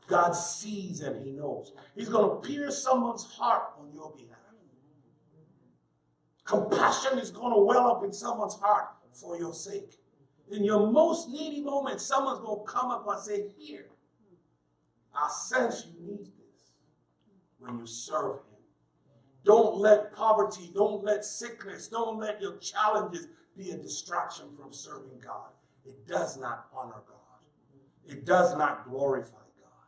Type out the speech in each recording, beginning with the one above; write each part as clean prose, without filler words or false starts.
God sees and he knows. He's going to pierce someone's heart on your behalf. Compassion is going to well up in someone's heart for your sake. In your most needy moment, someone's going to come up and say, here, I sense you need this when you serve him. Don't let poverty, don't let sickness, don't let your challenges be a distraction from serving God. It does not honor God. It does not glorify God.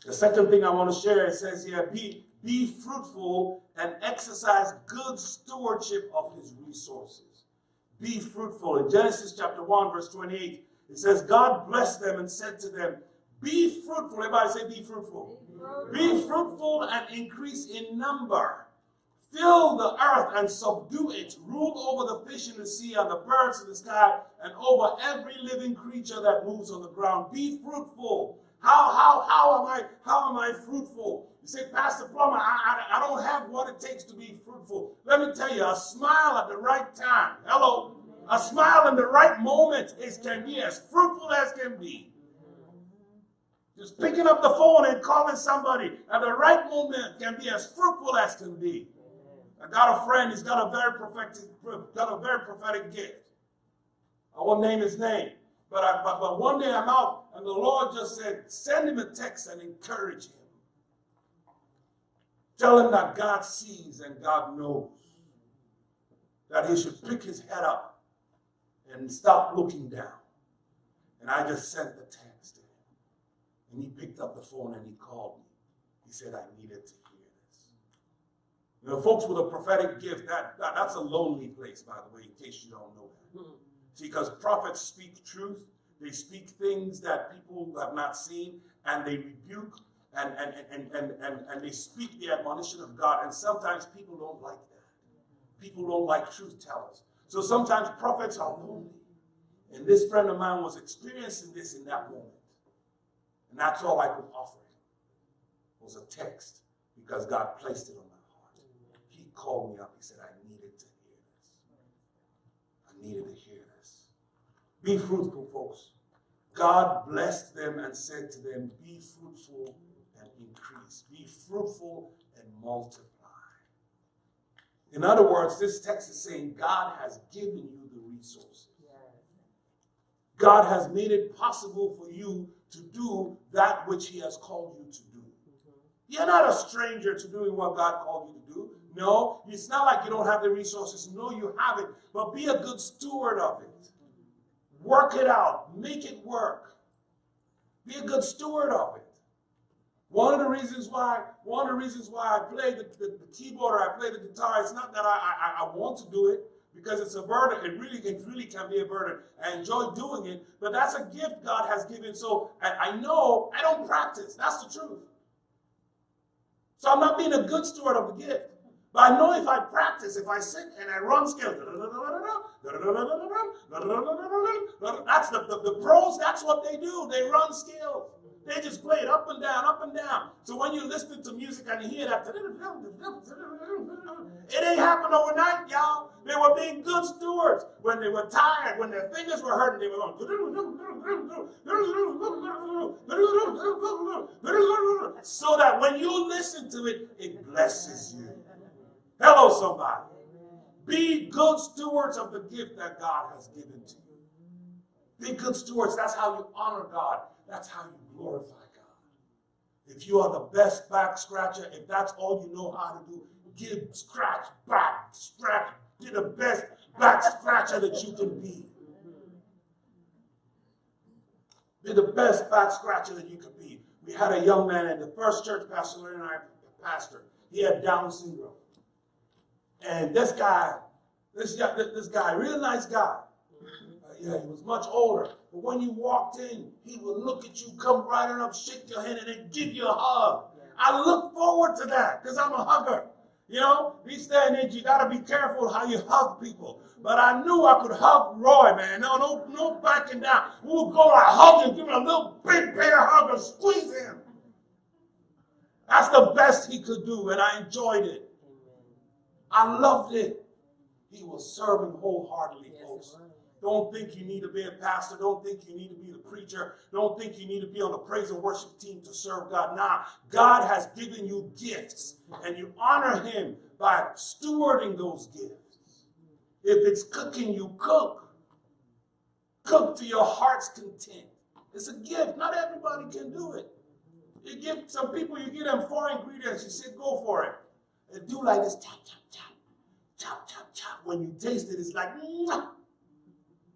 The second thing I want to share, it says here, be fruitful and exercise good stewardship of his resources. Be fruitful. In Genesis chapter 1, verse 28, it says, God blessed them and said to them, be fruitful. Everybody say, be fruitful. Be fruitful and increase in number. Fill the earth and subdue it. Rule over the fish in the sea and the birds in the sky and over every living creature that moves on the ground. Be fruitful. How am I fruitful? You say, Pastor Plummer, I don't have what it takes to be fruitful. Let me tell you, a smile at the right time. Hello. A smile in the right moment can be as fruitful as can be. Just picking up the phone and calling somebody at the right moment can be as fruitful as can be. I got a friend, he's got a very prophetic gift. I won't name his name. But one day I'm out and the Lord just said, send him a text and encourage him. Tell him that God sees and God knows. That he should pick his head up and stop looking down. And I just sent the text to him. And he picked up the phone and he called me. He said, I needed to hear this. You know, folks with a prophetic gift, that's a lonely place, by the way, in case you don't know that. See, because prophets speak truth. They speak things that people have not seen, and they rebuke and they speak the admonition of God. And sometimes people don't like that. People don't like truth tellers. So sometimes prophets are lonely. And this friend of mine was experiencing this in that moment. And that's all I could offer him was a text because God placed it on my heart. He called me up. He said, I needed to hear this. I needed to hear this. Be fruitful, folks. God blessed them and said to them, be fruitful and increase. Be fruitful and multiply. In other words, this text is saying God has given you the resources. God has made it possible for you to do that which he has called you to do. You're not a stranger to doing what God called you to do. No, it's not like you don't have the resources. No, you have it. But be a good steward of it. Work it out. Make it work. Be a good steward of it. One of the reasons why I play the keyboard or I play the guitar, it's not that I want to do it, because it's a burden. It really can be a burden. I enjoy doing it, but that's a gift God has given. So I know I don't practice. That's the truth. So I'm not being a good steward of the gift. But I know if I practice, if I sing and I run scales, that's the pros, that's what they do. They run scales. They just play it up and down, up and down. So when you listen to music and you hear that, it ain't happened overnight, y'all. They were being good stewards. When they were tired, when their fingers were hurting, they were going, so that when you listen to it, it blesses you. Hello, somebody. Be good stewards of the gift that God has given to you. Be good stewards. That's how you honor God. That's how you glorify God. If you are the best back scratcher, if that's all you know how to do, scratch, be the best back scratcher that you can be. Be the best back scratcher that you can be. We had a young man in the first church, Pastor Larry and I pastored. He had Down syndrome. And this guy, real nice guy. Yeah, he was much older. But when you walked in, he would look at you, come right on up, shake your hand, and then give you a hug. I look forward to that because I'm a hugger. You know, these day and age, you got to be careful how you hug people. But I knew I could hug Roy, man. No backing down. We would go like hug him, give him a little big bear hug and squeeze him. That's the best he could do, and I enjoyed it. I loved it. He was serving wholeheartedly, folks. Don't think you need to be a pastor. Don't think you need to be the preacher. Don't think you need to be on the praise and worship team to serve God. Nah, God has given you gifts, and you honor him by stewarding those gifts. If it's cooking, you cook. Cook to your heart's content. It's a gift. Not everybody can do it. You give some people, you give them 4 ingredients, you say, go for it. And do like this, chop, chop, chop, chop, chop, chop. When you taste it, it's like, mwah.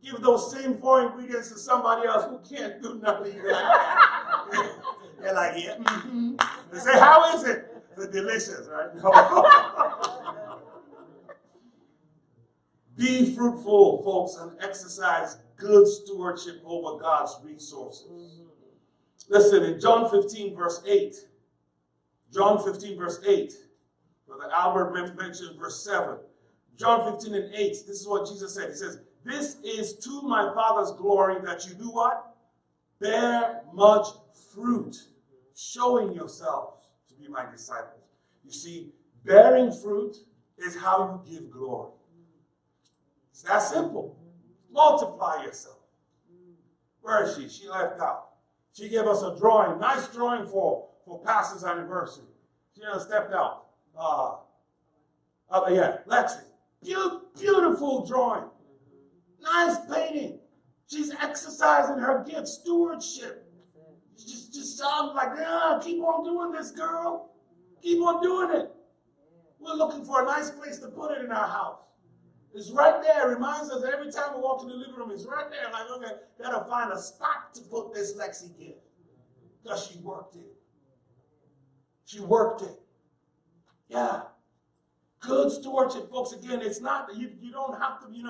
Give those same 4 ingredients to somebody else who can't do nothing. They're like, yeah, mm-hmm. They say, how is it? It's delicious, right? No. Be fruitful, folks, and exercise good stewardship over God's resources. Listen, in John 15, verse 8, John 15, verse 8, Brother Albert mentioned verse 7. John 15 and 8, this is what Jesus said. He says, this is to my Father's glory that you do what? Bear much fruit, showing yourselves to be my disciples. You see, bearing fruit is how you give glory. It's that simple. Multiply yourself. Where is she? She left out. She gave us a drawing, nice drawing for Pastor's anniversary. She stepped out. Lexi. Beautiful drawing. Nice painting. She's exercising her gift, stewardship. Just sounds like, keep on doing this, girl. Keep on doing it. We're looking for a nice place to put it in our house. It's right there. It reminds us every time we walk in the living room, it's right there. Like, okay, gotta find a spot to put this Lexi gift. Because she worked it. She worked it. Yeah. Good stewardship, folks. Again, it's not, you don't have to, in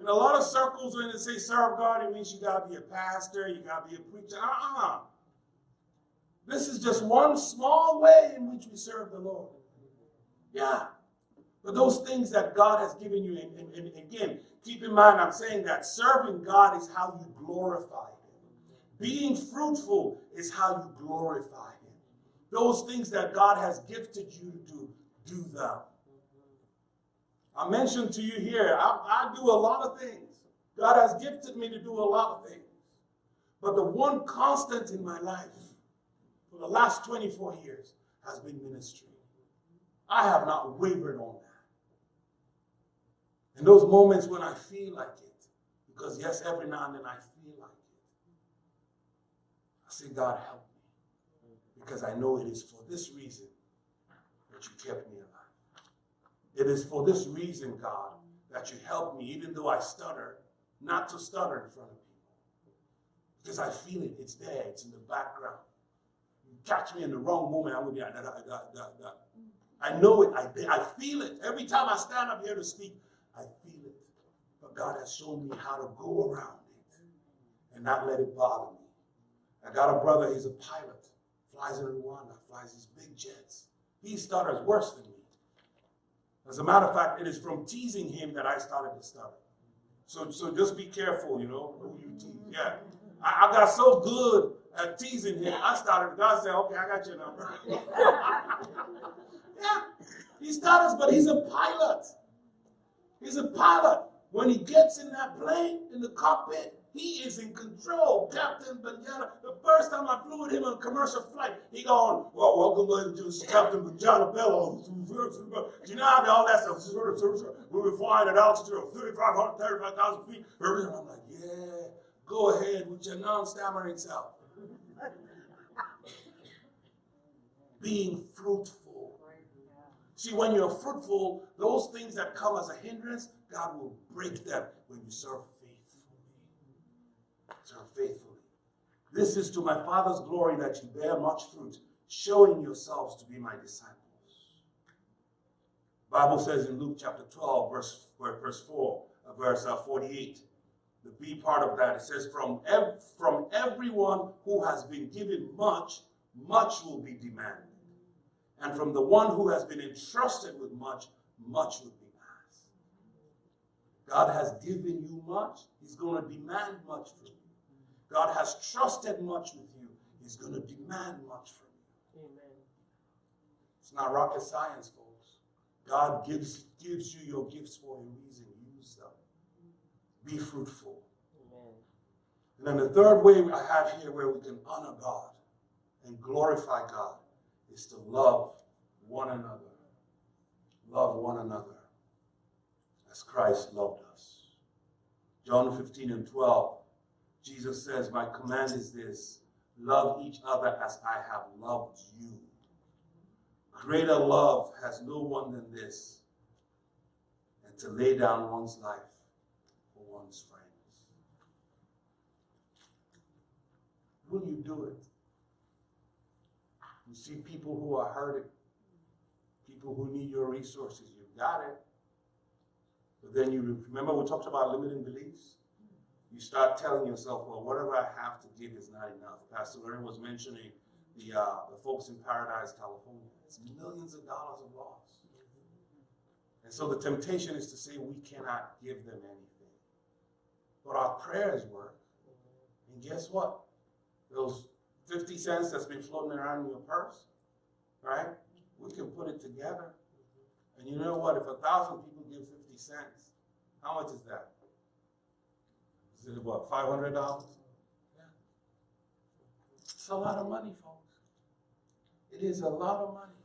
a lot of circles when they say serve God, it means you gotta be a pastor, you gotta be a preacher. This is just one small way in which we serve the Lord. Yeah. But those things that God has given you, and again, keep in mind, I'm saying that serving God is how you glorify him. Being fruitful is how you glorify him. Those things that God has gifted you to do them. I mentioned to you here, I do a lot of things. God has gifted me to do a lot of things. But the one constant in my life for the last 24 years has been ministry. I have not wavered on that. In those moments when I feel like it, because yes, every now and then I feel like it, I say, God, help me. Because I know it is for this reason that you kept me alive. It is for this reason, God, that you help me, even though I stutter, not to stutter in front of people. Because I feel it. It's there. It's in the background. You catch me in the wrong moment, I will be like, I know it. I feel it. Every time I stand up here to speak, I feel it. But God has shown me how to go around it and not let it bother me. I got a brother, he's a pilot, flies in Rwanda, flies these big jets. He stutters worse than me. As a matter of fact, it is from teasing him that I started to stutter. So just be careful, who you tease. Yeah. I got so good at teasing him, I started, God said, okay, I got your number. Yeah. He stutters, but he's a pilot. He's a pilot. When he gets in that plane, in the cockpit, he is in control. Captain Banjana, the first time I flew with him on a commercial flight, he going, well, welcome ladies to Captain Banjana Bailor. Do you know how all that stuff? We were flying at altitude of 3,500, 35,000 feet. I'm like, yeah, go ahead with your non-stammering self. Being fruitful. See, when you're fruitful, those things that come as a hindrance, God will break them when you serve faithfully. Serve faithfully. This is to my Father's glory that you bear much fruit, showing yourselves to be my disciples. The Bible says in Luke chapter 12, verse 48, the B part of that, it says, from everyone who has been given much, much will be demanded. And from the one who has been entrusted with much, much will be asked. God has given you much. He's going to demand much from you. God has trusted much with you. He's going to demand much from you. Amen. It's not rocket science, folks. God gives you your gifts for a reason. Use them. Be fruitful. And then the third way I have here where we can honor God and glorify God is to love one another. Love one another as Christ loved us. John 15:12, Jesus says, my command is this, love each other as I have loved you. Greater love has no one than this, and to lay down one's life for one's friends. Will you do it? You see people who are hurting, people who need your resources, you've got it. But then you remember we talked about limiting beliefs? You start telling yourself, well, whatever I have to give is not enough. Pastor Lauren was mentioning the folks in Paradise, California. It's millions of dollars of loss. And so the temptation is to say we cannot give them anything. But our prayers work. And guess what? Those 50 cents that's been floating around in your purse, right? We can put it together. And you know what? If 1,000 people give 50 cents, how much is that? Is it what, $500? Yeah. It's a lot of money, folks. It is a lot of money.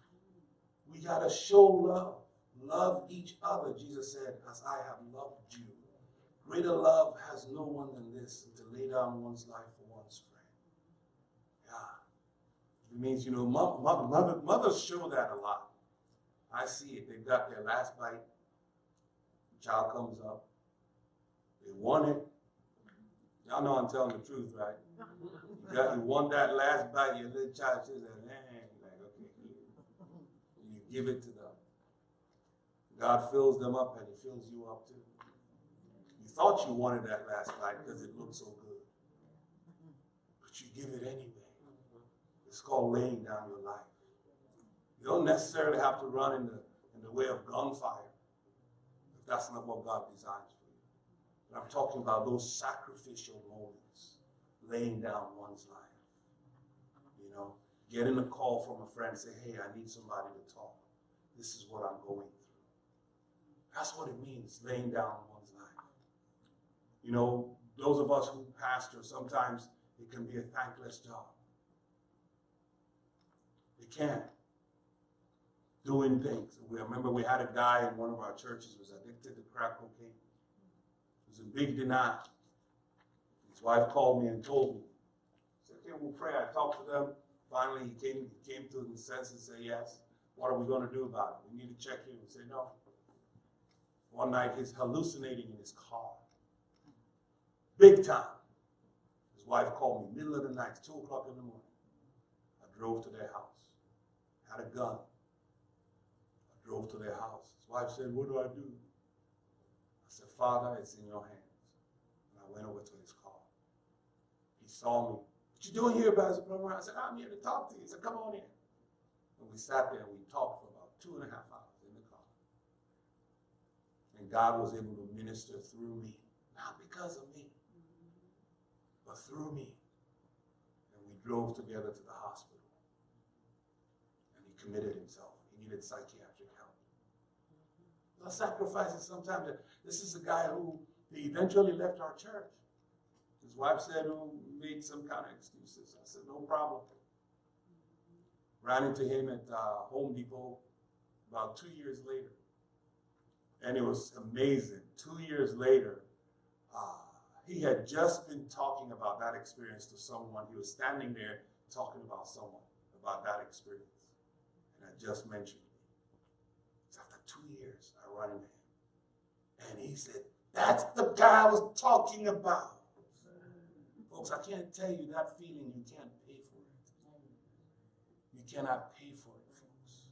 We got to show love. Love each other, Jesus said, as I have loved you. Greater love has no one than this, to lay down one's life for one's friend. Yeah. It means, you know, mothers show that a lot. I see it. They've got their last bite. The child comes up. They want it. Y'all know I'm telling the truth, right? You want that last bite, your little child says, like, okay, you give it to them. God fills them up and he fills you up too. You thought you wanted that last bite because it looked so good. But you give it anyway. It's called laying down your life. You don't necessarily have to run in the way of gunfire if that's not what God designs for you. But I'm talking about those sacrificial moments, laying down one's life. You know, getting a call from a friend, say, hey, I need somebody to talk. This is what I'm going through. That's what it means, laying down one's life. You know, those of us who pastor, sometimes it can be a thankless job. It can. Doing things. I remember we had a guy in one of our churches who was addicted to crack cocaine. He was in big denial. His wife called me and told me. I said, okay, we'll pray. I talked to them. Finally, he came to his senses and said, yes. What are we going to do about it? We need to check in. We said, no. One night, he's hallucinating in his car. Big time. His wife called me, middle of the night, 2 o'clock in the morning. I drove to their house. Had a gun. I drove to their house. His wife said, what do I do? I said, Father, it's in your hands. And I went over to his car. He saw me. What you doing here, Pastor Plummer? I said, I'm here to talk to you. He said, come on in. And we sat there and we talked for about 2.5 hours in the car. And God was able to minister through me. Not because of me, but through me. And we drove together to the hospital. And he committed himself. He needed psychiatric help. The sacrifices sometimes. This is a guy who he eventually left our church. His wife said, oh, we made some kind of excuses. I said, no problem. Ran into him at Home Depot about 2 years later. And it was amazing. 2 years later, he had just been talking about that experience to someone. He was standing there talking about someone, about that experience. And I just mentioned it. So after 2 years, I run into him. And he said, that's the guy I was talking about. Folks, I can't tell you that feeling, you can't pay for it. You cannot pay for it, folks,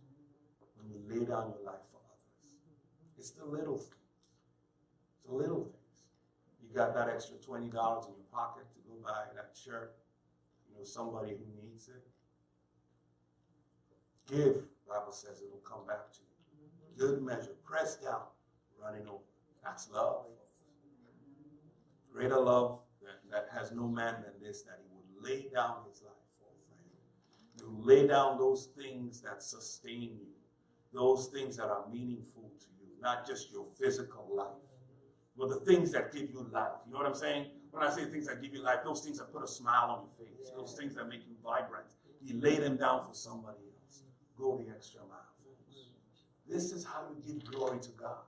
when you lay down your life for others. It's the little things. It's the little things. You got that extra $20 in your pocket to go buy that shirt, you know, somebody who needs it. Give, the Bible says it'll come back to you. Good measure, pressed down, running over. That's love. Greater love that has no man than this, that he would lay down his life for a friend. You lay down those things that sustain you, those things that are meaningful to you, not just your physical life, Well, the things that give you life. You know what I'm saying? When I say things that give you life, those things that put a smile on your face, those things that make you vibrant. He laid them down for somebody else. Go the extra mile, folks. This is how you give glory to God.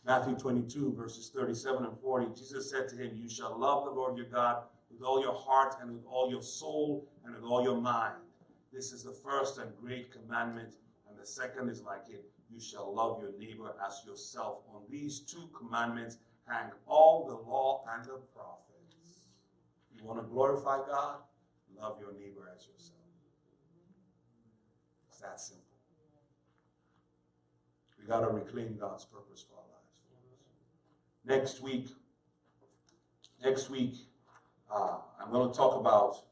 Matthew 22, verses 37 and 40, Jesus said to him, you shall love the Lord your God with all your heart and with all your soul and with all your mind. This is the first and great commandment, and the second is like it. You shall love your neighbor as yourself. On these two commandments hang all the law and the prophets. You want to glorify God? Love your neighbor as yourself. It's that simple. We got to reclaim God's purpose for our lives. Next week, I'm going to talk about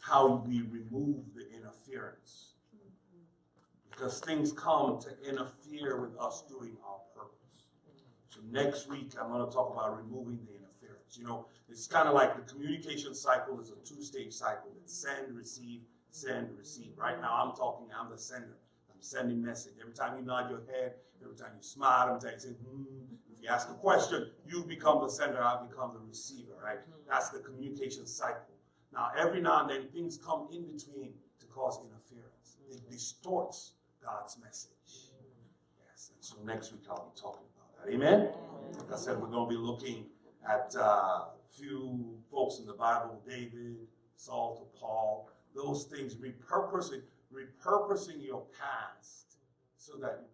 how we remove the interference. Because things come to interfere with us doing our purpose. So next week, I'm going to talk about removing the interference. You know, it's kind of like the communication cycle is a two-stage cycle. It's send, receive, send, receive. Right now, I'm the sender. I'm sending message. Every time you nod your head, every time you smile, every time you say, if you ask a question, you become the sender, I become the receiver, right? That's the communication cycle. Now, every now and then, things come in between to cause interference. It distorts God's message. Yes, and so next week I'll be talking about that. Amen? Like I said, we're going to be looking at a few folks in the Bible, David, Saul to Paul, those things, repurposing your past so that you